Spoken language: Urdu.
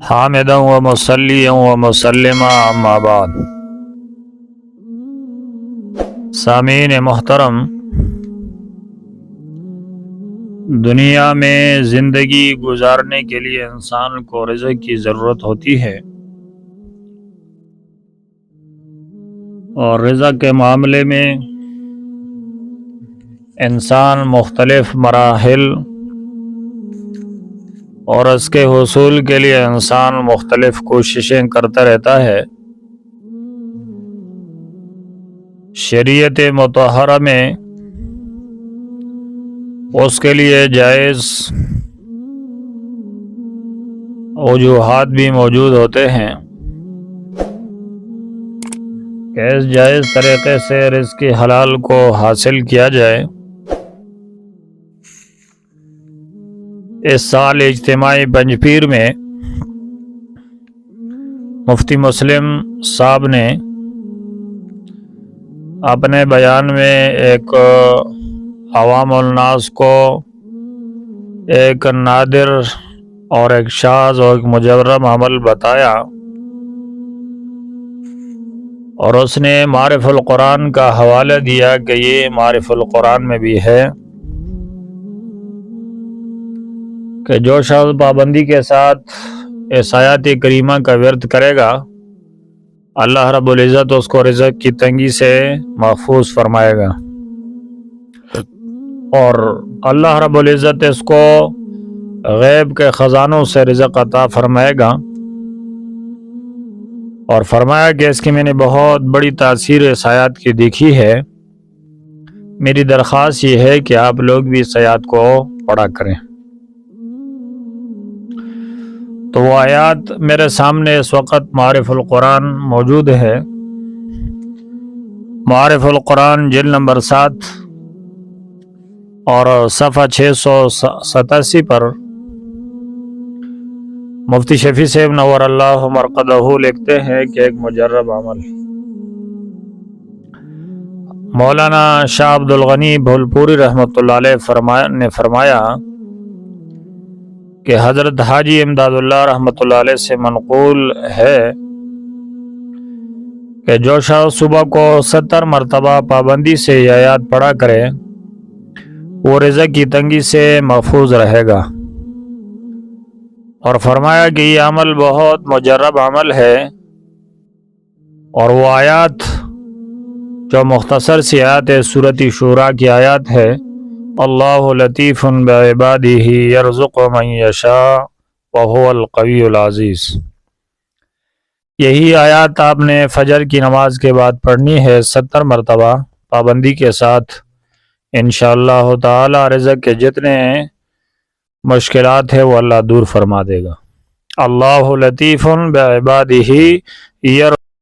حامدا و مصلیا و مسلما اما بعد۔ سامعین محترم، دنیا میں زندگی گزارنے کے لیے انسان کو رزق کی ضرورت ہوتی ہے، اور رزق کے معاملے میں انسان مختلف مراحل اور اس کے حصول کے لیے انسان مختلف کوششیں کرتا رہتا ہے۔ شریعت مطہرہ میں اس کے لیے جائز وجوہات بھی موجود ہوتے ہیں کہ اس جائز طریقے سے رزق حلال کو حاصل کیا جائے۔ اس سال اجتماعی پنجپیر میں مفتی مسلم صاحب نے اپنے بیان میں ایک عوام الناس کو ایک نادر اور ایک شاذ اور ایک مجرم عمل بتایا، اور اس نے معرف القرآن کا حوالہ دیا کہ یہ معرف القرآن میں بھی ہے کہ جو شخص پابندی کے ساتھ اس آیات کریمہ کا ورد کرے گا، اللہ رب العزت اس کو رزق کی تنگی سے محفوظ فرمائے گا، اور اللہ رب العزت اس کو غیب کے خزانوں سے رزق عطا فرمائے گا۔ اور فرمایا کہ اس کی میں نے بہت بڑی تاثیر اس آیات کی دیکھی ہے۔ میری درخواست یہ ہے کہ آپ لوگ بھی اس آیات کو پڑھا کریں۔ تو وہ آیات میرے سامنے اس وقت معرف القرآن موجود ہے۔ معرف القرآن جلد نمبر 7 اور صفحہ 687 پر مفتی شفیع صاحب نور اللہ مرقدہ لکھتے ہیں کہ ایک مجرب عمل۔ مولانا شاہ عبد الغنی بھولپوری رحمۃ اللہ علیہ نے فرمایا کہ حضرت حاجی امداد اللہ رحمۃ اللہ علیہ سے منقول ہے کہ جو شخص صبح کو 70 مرتبہ پابندی سے یہ آیات پڑھا کرے وہ رزق کی تنگی سے محفوظ رہے گا، اور فرمایا کہ یہ عمل بہت مجرب عمل ہے، اور وہ آیات جو مختصر سی آیات ہے سورۃ شورى کی آیات ہے، اللہ لطیف بعبادہ یرزق من یشاء وہو القوی العزیز۔ یہی آیات آپ نے فجر کی نماز کے بعد پڑھنی ہے 70 مرتبہ پابندی کے ساتھ۔ انشاءاللہ تعالی رزق کے جتنے مشکلات ہیں وہ اللہ دور فرما دے گا۔ اللہ لطیف بعبادہ